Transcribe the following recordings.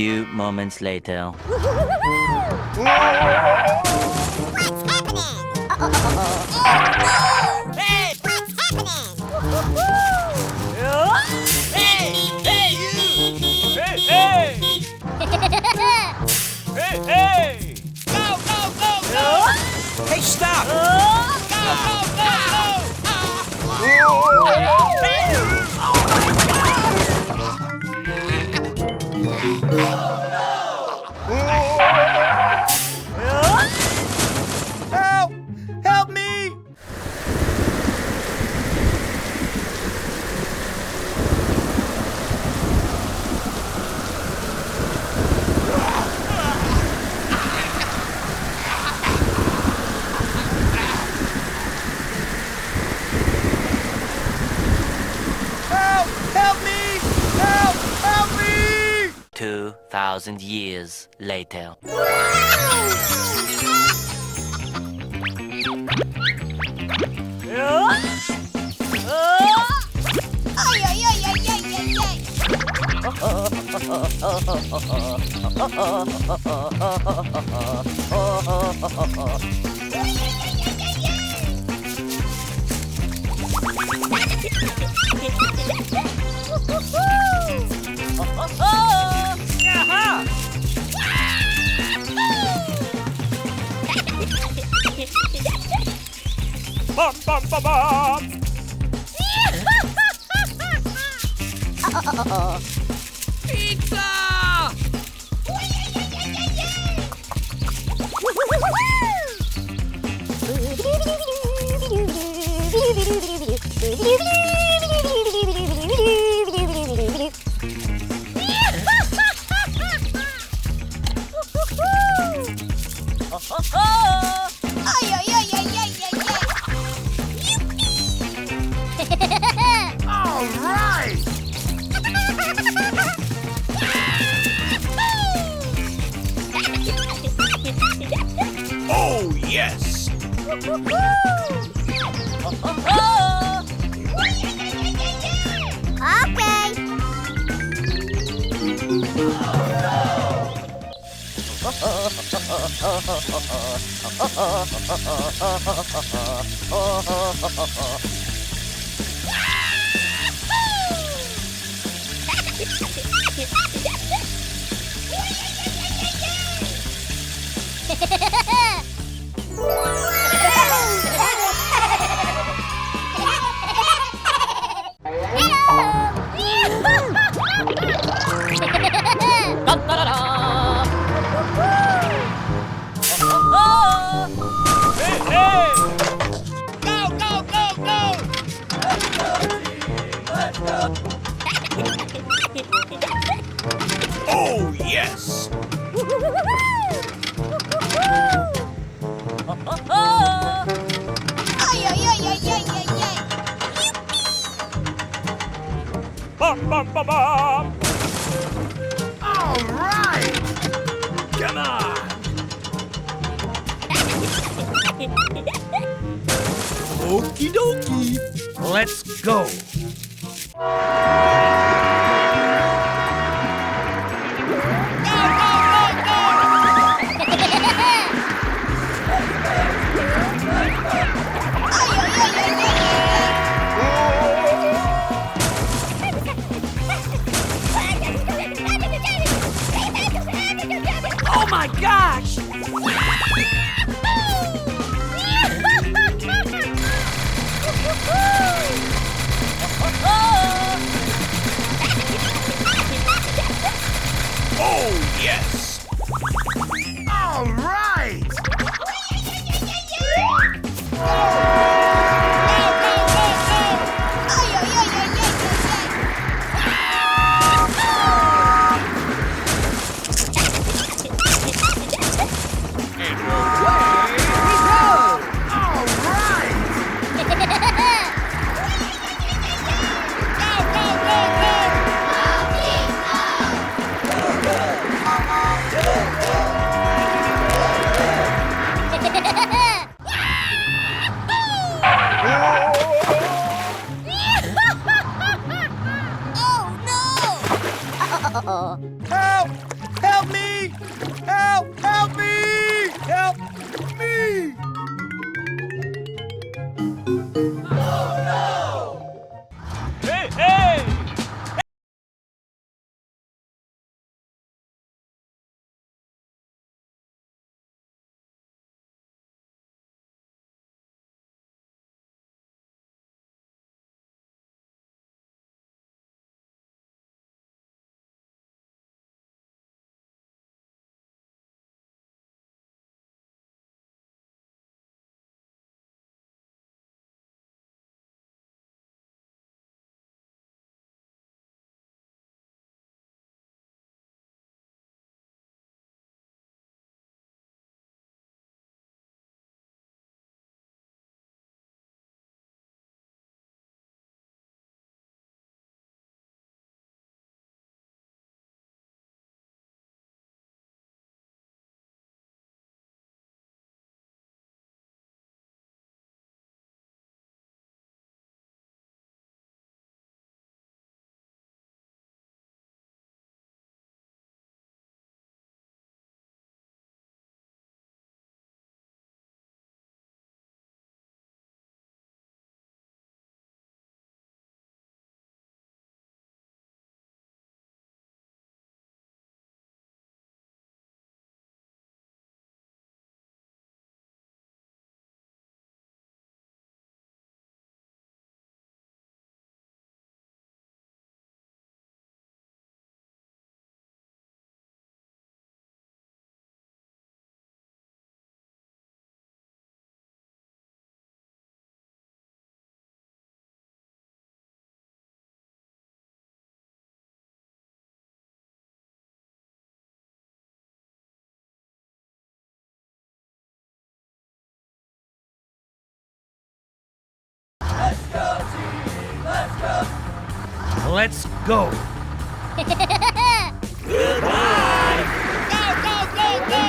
few moments later. What's happening? Hey! What's happening? Hey! Hey, you! Hey, hey! Hey, hey! Go, go, go, go! Hey, stop! Go, go, go, Help! Help me! Help! Help me! Help! Help me! 2,000 years later. Ay, ay, ay, ay, ay, ay, ay. Aha! bum, bum, bum, bum! Pizza! Ay, ay, ay, ay, ay, ay, ay. All right! Oh, yes! Okay. Hey, hey! Go, go, go, go! Oh, yes! Ay, ay, ay, ay, ay, ay, ay. Bum, bum, bum, bum! All right! Come on! Okie dokie! Let's go! Oh my gosh! Oh, yes! All right! Ay, ay, ay, ay, ay, ay, All right! Oh, no! Help! Help! Help me! Help me! Hey, hey! Let's go. Go, go, go, go! All right. Go, go, go, go!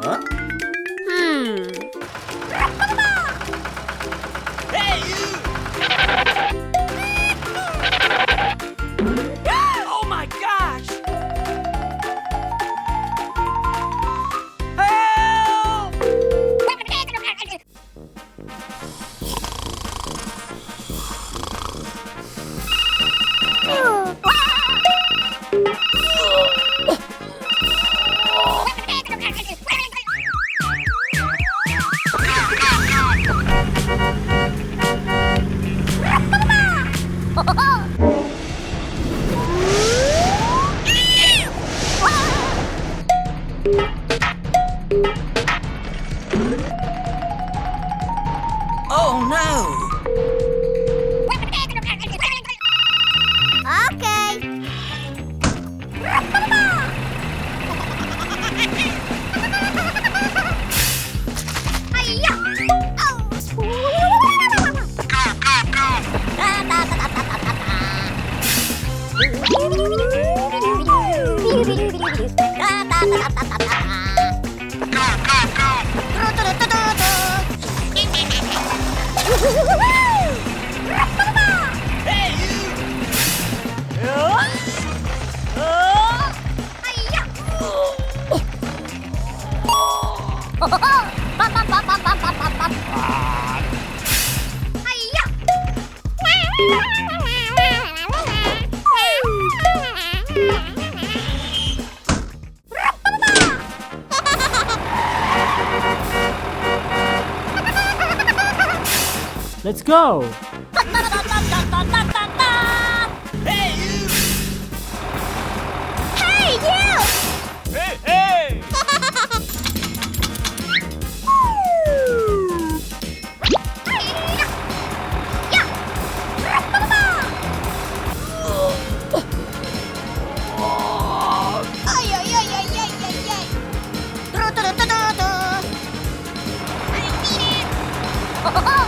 Huh? Oh my gosh! Oh no! Okay. Hiya! Let's go! Hey, you! Hey, hey! Ay, ay, ay, ay, ay, ay, ay. Oh,